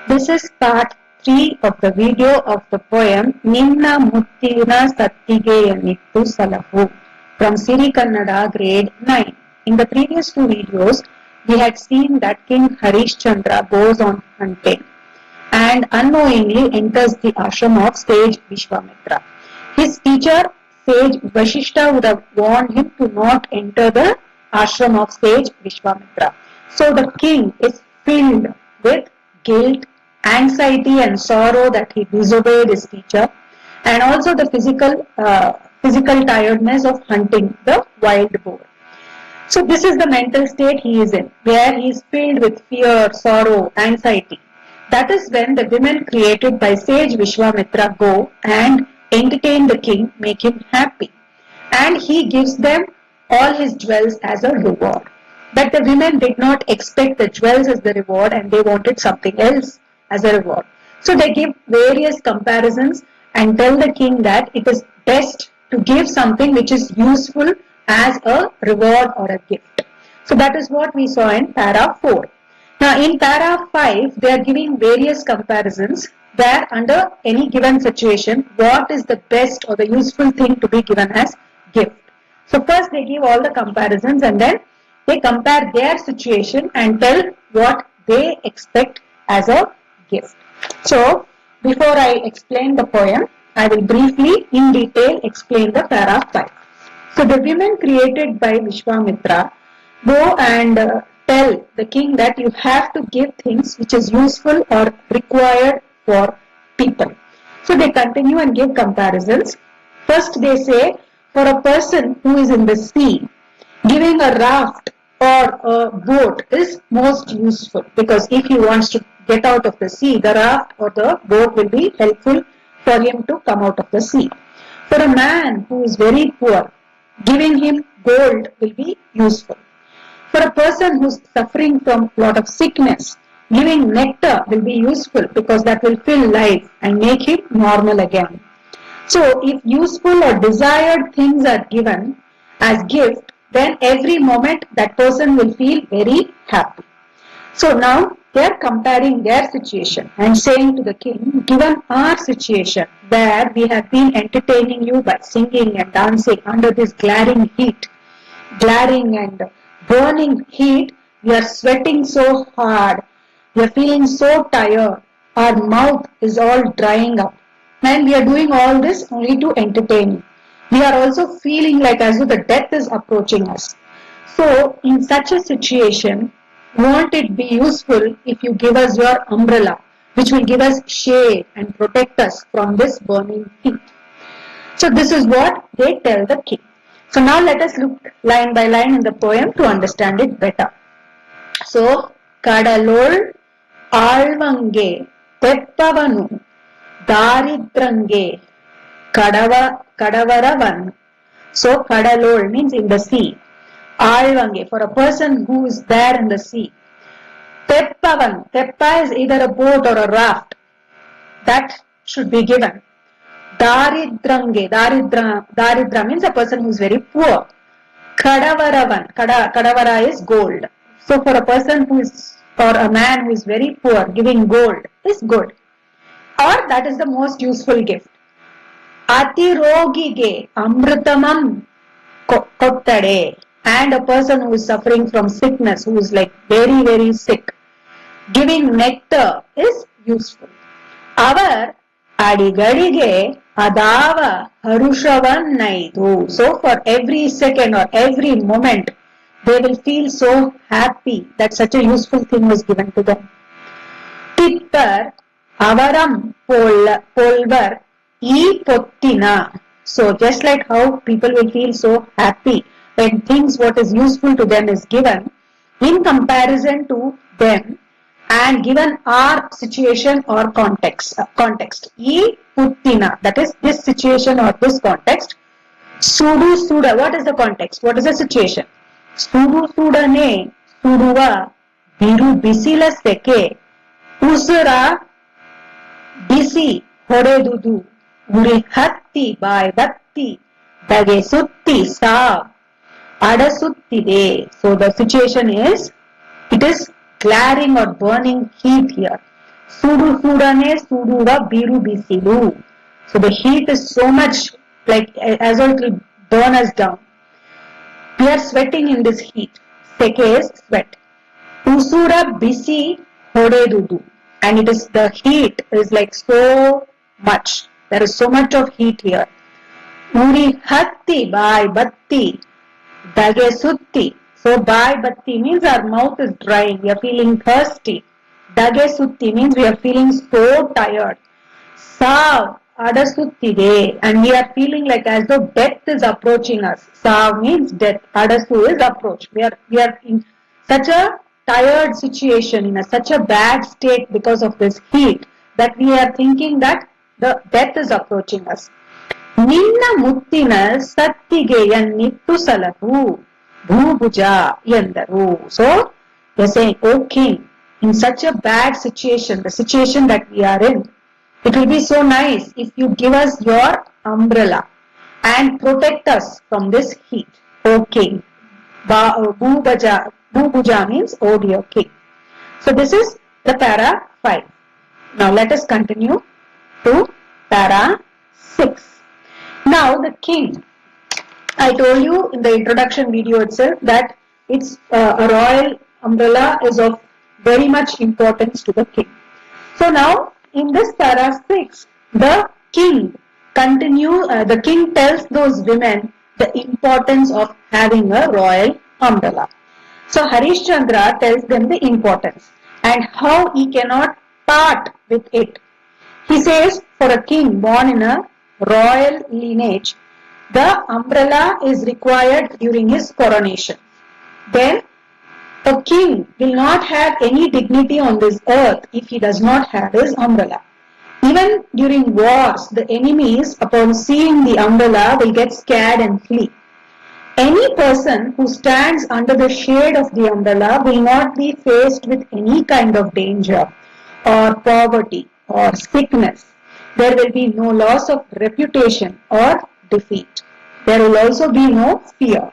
This is part 3 of the video of the poem NINNA MUTTINA SATTIGEYANUITTU SALAHU from SIRI KANNADA grade 9. In the previous 2 videos, we had seen that King Harishchandra goes on hunting and unknowingly enters the ashram of sage Vishwamitra. His teacher, sage Vashishta, would have warned him to not enter the ashram of sage Vishwamitra. So the king is filled with guilt, anxiety and sorrow that he disobeyed his teacher, and also the physical tiredness of hunting the wild boar. So this is the mental state he is in, where he is filled with fear, sorrow, anxiety. That is when the women created by sage Vishwamitra go and entertain the king, make him happy. And he gives them all his jewels as a reward. But the women did not expect the jewels as the reward and they wanted something else as a reward. So they give various comparisons and tell the king that it is best to give something which is useful as a reward or a gift. So that is what we saw in para 4. Now in para 5, they are giving various comparisons where under any given situation, what is the best or the useful thing to be given as gift. So first they give all the comparisons and then they compare their situation and tell what they expect as a gift. So before I explain the poem, I will briefly in detail explain the para 5. So the women created by Vishwamitra go and tell the king that you have to give things which is useful or required for people. So they continue and give comparisons. First they say, for a person who is in the sea, giving a raft or a boat is most useful, because if he wants to get out of the sea, the raft or the boat will be helpful for him to come out of the sea. For a man who is very poor, giving him gold will be useful. For a person who is suffering from a lot of sickness, giving nectar will be useful because that will fill life and make him normal again. So if useful or desired things are given as gift, then every moment that person will feel very happy. So now they are comparing their situation and saying to the king, given our situation where we have been entertaining you by singing and dancing under this glaring and burning heat, we are sweating so hard, we are feeling so tired, our mouth is all drying up, and we are doing all this only to entertain you. We are also feeling like as if the death is approaching us. So in such a situation, won't it be useful if you give us your umbrella, which will give us shade and protect us from this burning heat? So this is what they tell the king. So now let us look line by line in the poem to understand it better. So, Kadalol Alvange Teppavanu Daridrange Kadavaravan. So Kadalol means in the sea. Alvange, for a person who is there in the sea. Teppavan, Teppa is either a boat or a raft. That should be given. Daridrange, Daridra means a person who is very poor. Kadavaravan, Kadavara is gold. So for a person who is, or a man who is very poor, giving gold is good. Or that is the most useful gift. Atirogige Amritamam Kottade, and a person who is suffering from sickness, who is like very, very sick, giving nectar is useful. Our Adigadige Adava Harushavan Naidu. So for every second or every moment, they will feel so happy that such a useful thing was given to them. Tippar Avaram Polvar E Pottina. So just like how people will feel so happy when things what is useful to them is given, in comparison to them and given our situation or context. E Puttina, that is this situation or this context. Sudu Suda, what is the context? What is the situation? Sudu Sudane Suduva Biru Bisila Seke Usura Bisi Horedudu Uri Hatti Bai Batti Dage Sutti Sa So the situation is, it is glaring or burning heat here. Sudu sudane sudura biru bisilu. So the heat is so much, like as though it will burn us down. We are sweating in this heat. Seke is sweat. Usura bisi hodedudu. And it is, the heat is like so much. There is so much of heat here. Uri hatti by batti. Dage sutti. So by batti means our mouth is drying. We are feeling thirsty. Dage sutti means we are feeling so tired. Sav adasuttide, and we are feeling like as though death is approaching us. Sav means death. Adasu is approach. We are in such a tired situation, in such a bad state because of this heat, that we are thinking that the death is approaching us. Ninna Muttina Sattigeyanittu Salahu Bhubuja Yandaru. So they are saying, O king, in such a bad situation, the situation that we are in, it will be so nice if you give us your umbrella and protect us from this heat, O king. Bhubuja means, O dear king. So this is the para 5. Now let us continue to para 6. Now the king, I told you in the introduction video itself that it's a royal umbrella is of very much importance to the king. So now in this para 6, the king the king tells those women the importance of having a royal umbrella. So Harishchandra tells them the importance and how he cannot part with it. He says, for a king born in a royal lineage, the umbrella is required during his coronation. Then a king will not have any dignity on this earth if he does not have his umbrella. Even during wars, the enemies, upon seeing the umbrella, will get scared and flee. Any person who stands under the shade of the umbrella will not be faced with any kind of danger or poverty or sickness. There will be no loss of reputation or defeat. There will also be no fear.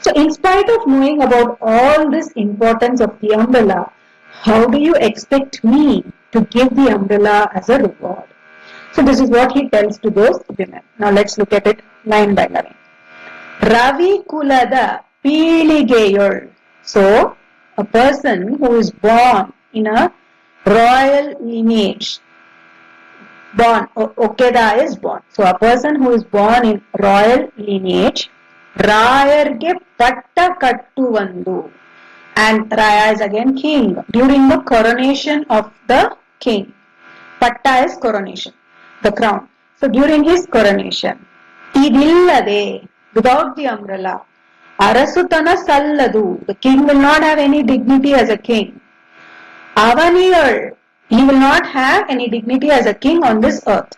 So in spite of knowing about all this importance of the umbrella, how do you expect me to give the umbrella as a reward? So this is what he tells to those women. Now let's look at it line by line. Ravi Kulada Piligeyol. So a person who is born in a royal lineage. Born, Okeda is born. So a person who is born in royal lineage, Rayarge Patta Kattuvandu. And Raya is again king. During the coronation of the king. Patta is coronation, the crown. So during his coronation, Idillade, without the umbrella, Arasutana Salladu, the king will not have any dignity as a king. Avaniyal, he will not have any dignity as a king on this earth.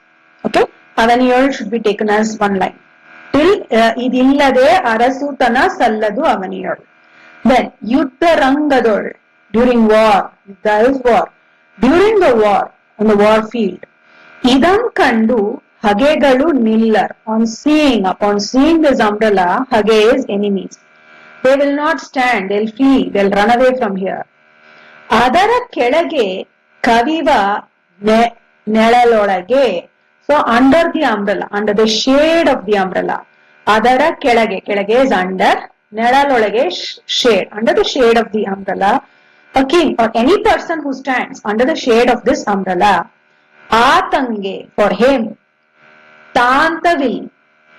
Okay? Avaniyal should be taken as one line. Till Idillade Arasutana Salladu Avaniyal. Then Yuddha Rangadol, during war, there is war. During the war, on the war field, Idam Kandu Hagegalu Nillar, upon seeing this umbrella, Hage is enemies. They will not stand, they'll flee, they'll run away from here. Adara Kedage Kaviva Nelalolage. So under the umbrella, under the shade of the umbrella, Adara Kedage is under, Nelalolage shade, under the shade of the umbrella, a king or any person who stands under the shade of this umbrella, Atange, for him, Tantavil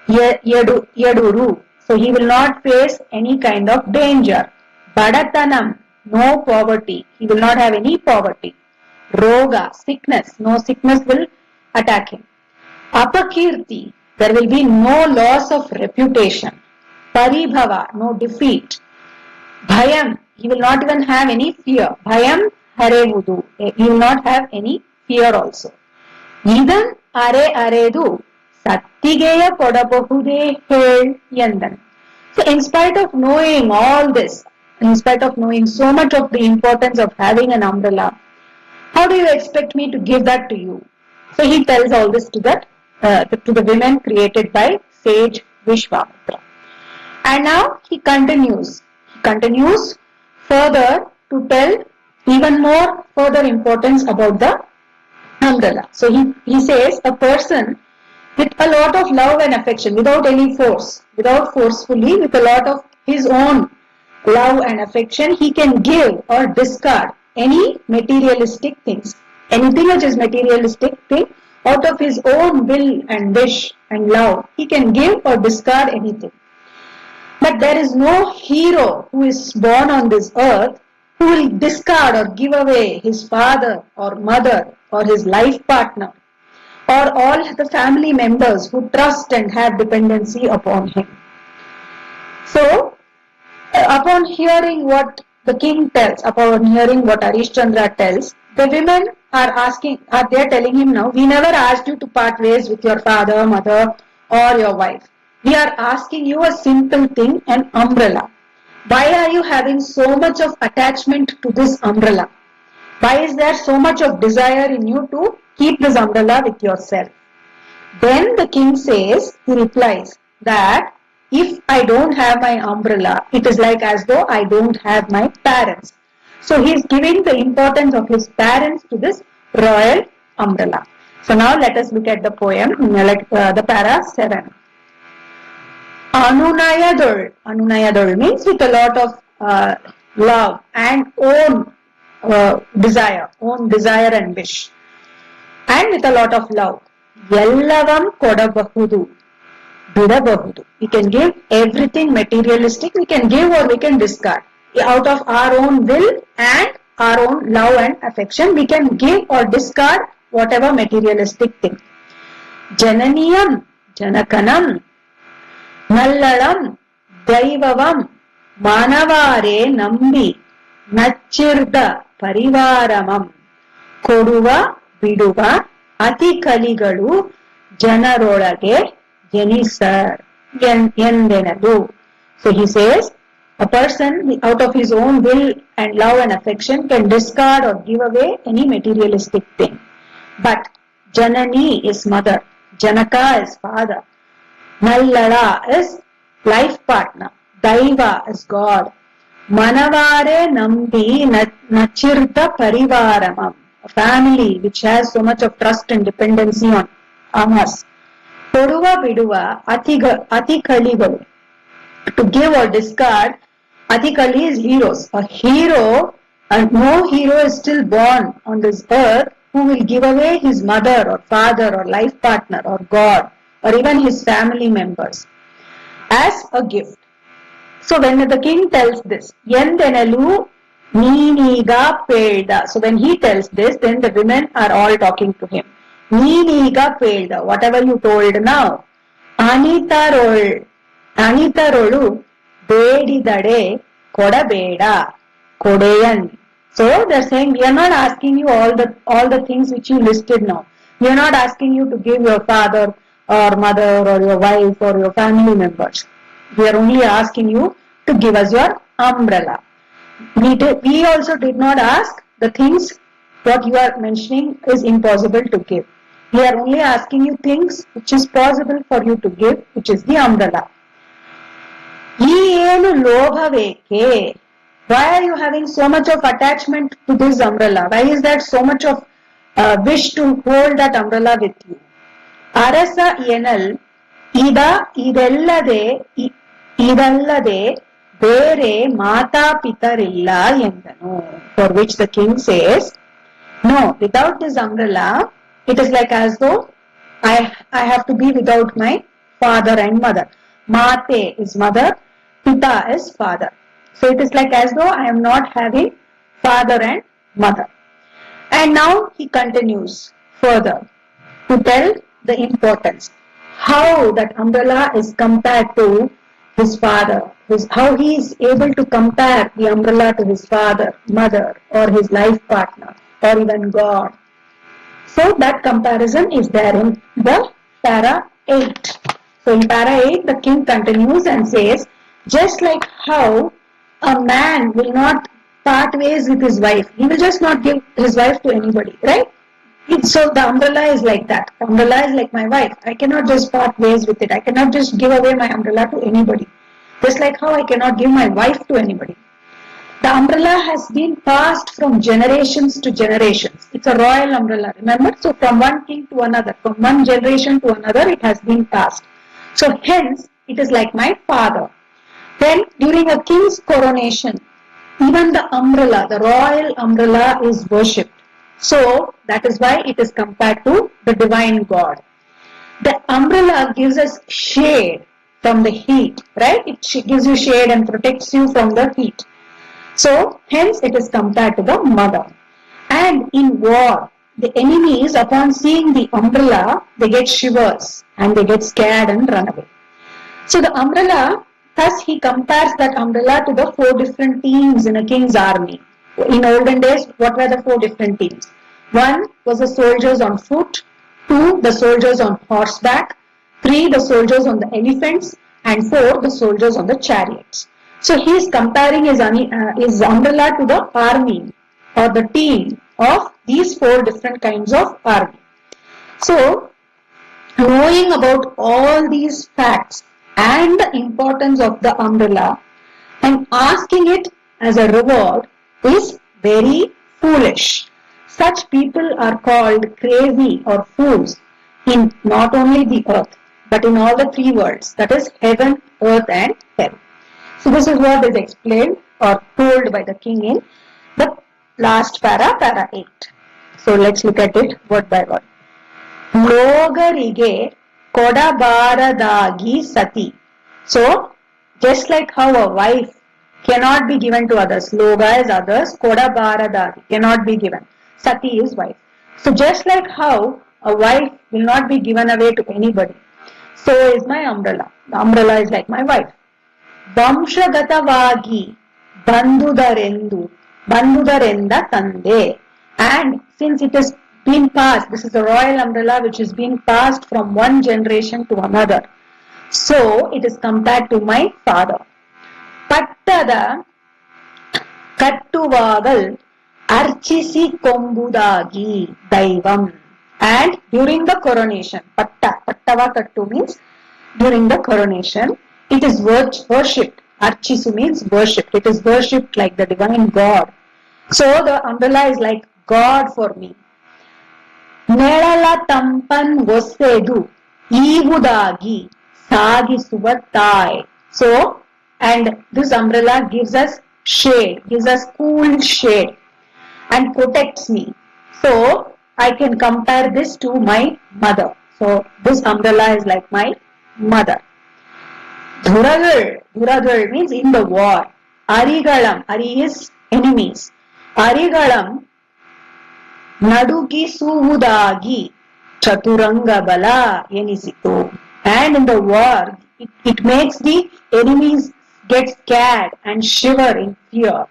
Yaduru, so he will not face any kind of danger. Badatanam, no poverty, he will not have any poverty. Roga, sickness, no sickness will attack him. Apakirti, there will be no loss of reputation. Paribhava, no defeat. Bhayam, he will not even have any fear. Bhayam harevudu, he will not have any fear also. Idan aredu, sattigeya kodabahude hel yandan. So in spite of knowing all this, in spite of knowing so much of the importance of having an umbrella, how do you expect me to give that to you? So he tells all this to the women created by sage Vishwamitra. And now he continues further to tell even more further importance about the umbrella. So he says a person with a lot of love and affection, without any force, without forcefully, with a lot of his own love and affection, he can give or discard any materialistic things. Anything which is materialistic thing, out of his own will and wish and love, he can give or discard anything. But there is no hero who is born on this earth who will discard or give away his father or mother or his life partner or all the family members who trust and have dependency upon him. So, upon hearing what the king tells, upon hearing what Harishchandra tells, the women they're telling him now, we never asked you to part ways with your father, mother or your wife. We are asking you a simple thing, an umbrella. Why are you having so much of attachment to this umbrella? Why is there so much of desire in you to keep this umbrella with yourself? Then the king says, he replies that if I don't have my umbrella, it is like as though I don't have my parents. So he is giving the importance of his parents to this royal umbrella. So now let us look at the poem, the para 7. Anunayadol. Anunayadol means with a lot of love and own desire and wish. And with a lot of love. Yellavam kodabahudu. Bidabahudu. We can give everything materialistic, we can give or we can discard. Out of our own will and our own love and affection, we can give or discard whatever materialistic thing. Jananiyam, Janakanam, Nallalam, Daivavam, Manavare Nambi, Nachirda Parivaramam, Koduva, Biduva, Ati Kaligalu, Janarolage, Jenisar, Yendenadu. So he says, a person out of his own will and love and affection can discard or give away any materialistic thing. But Janani is mother, Janaka is father, Nallada is life partner, Daiva is God, Manavare Nambi Nachirta Parivaramam, a family which has so much of trust and dependency on us. Koduva Biduva Ati Kaligalu, to give or discard. Atikali is heroes. A hero, and no hero is still born on this earth who will give away his mother or father or life partner or God or even his family members as a gift. So when the king tells this, Yendenalu Neeniga Pelda. So when he tells this, then the women are all talking to him. Neeniga Pelda, whatever you told now. Anitarolu Bedidade Kodabeda Kodayan. So they're saying, we are not asking you all the things which you listed now. We are not asking you to give your father or mother or your wife or your family members. We are only asking you to give us your umbrella. We also did not ask the things what you are mentioning is impossible to give. We are only asking you things which is possible for you to give, which is the umbrella. Why are you having so much of attachment to this umbrella? Why is there so much of wish to hold that umbrella with you? Arasa yenal idallade bere mata pitarilla endanu. For which the king says, no, without this umbrella, it is like as though I have to be without my father and mother. Mate is mother, pita is father. So it is like as though I am not having father and mother. And now he continues further to tell the importance. How that umbrella is compared to his father. How he is able to compare the umbrella to his father, mother or his life partner or even God. So that comparison is there in the para 8. So in para 8 the king continues and says, just like how a man will not part ways with his wife, he will just not give his wife to anybody, right? So the umbrella is like that. Umbrella is like my wife. I cannot just part ways with it. I cannot just give away my umbrella to anybody. Just like how I cannot give my wife to anybody. The umbrella has been passed from generations to generations. It's a royal umbrella, remember? So from one king to another, from one generation to another, it has been passed. So hence, it is like my father. Then during a king's coronation, even the umbrella, the royal umbrella is worshipped. So that is why it is compared to the divine God. The umbrella gives us shade from the heat, right? It gives you shade and protects you from the heat. So hence it is compared to the mother. And in war, the enemies, upon seeing the umbrella, they get shivers and they get scared and run away. So the umbrella, thus he compares that umbrella to the 4 different teams in a king's army. In olden days, what were the 4 different teams? 1 was the soldiers on foot, 2 the soldiers on horseback, 3 the soldiers on the elephants, and 4 the soldiers on the chariots. So he is comparing his umbrella to the army or the team of these 4 different kinds of army. So knowing about all these facts and the importance of the umbrella and asking it as a reward is very foolish. Such people are called crazy or fools in not only the earth but in all the 3 worlds, that is heaven, earth and hell. So this is what is explained or told by the king in the last para 8. So let's look at it word by word. Logarige kodabaradagi sati. So just like how a wife cannot be given to others, loga is others, kodabaradagi cannot be given, sati is wife. So just like how a wife will not be given away to anybody, so is my umbrella. The umbrella is like my wife. Vamshagatavagi bandhudarenda tande. And since it has been passed, this is a royal umbrella which is being passed from one generation to another. So it is compared to my father. Pattada kattuvagal archisi kombudagi daivam. And during the coronation, pattava kattu means during the coronation, it is worshipped. Archisu means worshipped. It is worshipped like the divine God. So the umbrella is like God for me. Nelala tampan gosedu ivudagi sagisuva tai. So, and this umbrella gives us shade, gives us cool shade and protects me. So, I can compare this to my mother. So, this umbrella is like my mother. Dhuragal means in the war. Arigalam, Ari is enemies. Arigalam Nadugisuudagi Chaturanga Bala Yenisitu. And in the war, it makes the enemies get scared and shiver in fear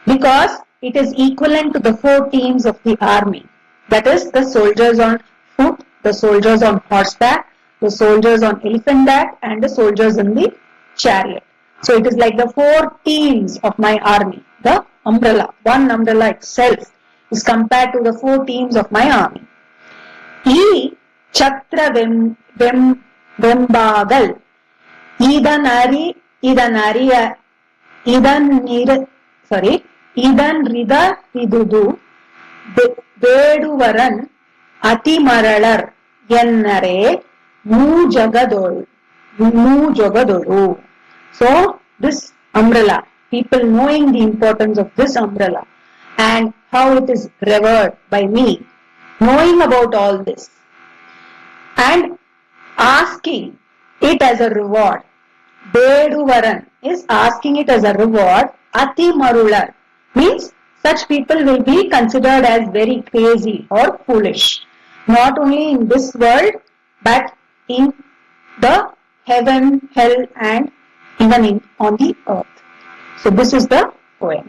because it is equivalent to the 4 teams of the army. That is the soldiers on foot, the soldiers on horseback, the soldiers on elephant back, and the soldiers in the chariot. So it is like the 4 teams of my army. The umbrella, one umbrella itself is compared to the 4 teams of my army. E chatra vembagal idan rida ridudu ಬೇಡುವರನ್ ಅತಿ ಮರಳರ್ ಎನ್ನರೆ ಮೂಜಗದೊಳು. So this umbrella, people knowing the importance of this umbrella and how it is revered by me, knowing about all this and asking it as a reward. Beduvaran is asking it as a reward. Ati marular means such people will be considered as very crazy or foolish, not only in this world but in the heaven, hell and even on the earth. So this is the poem.